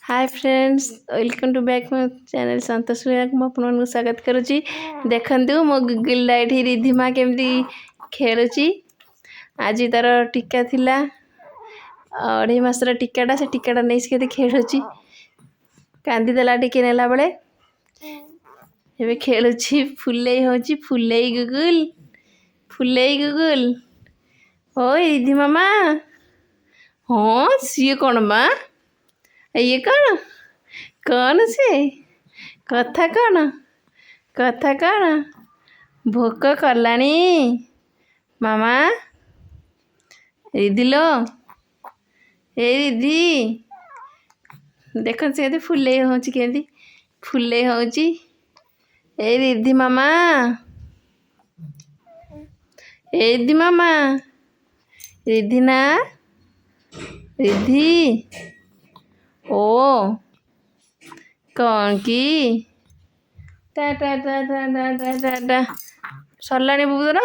Hi friends, welcome to back my channel Santosh Vihar को आपको स्वागत करुच्ची। देखंतु मो गुगल लाइट रिधिमा केमती खेलुची। आज तार टीका थिला 2.5 मासर टीकाटा से टीकाटा नहीं के खेलुची। कांदी देला टीके नेला बेले एबे खेलुची। फुलेई होची फुलेई गुगल ओए रिधि मामा। हाँ सी कौन माँ ये कौन से कथा कौन भोक कलानी मामा रिधि लो ए रिधि देख से फुले होची फुले होची ए रिधि मामा रिधि ना रिधि ओ कौन की टा टा टा टा टा टा टा टा सरलाणी बुबुदर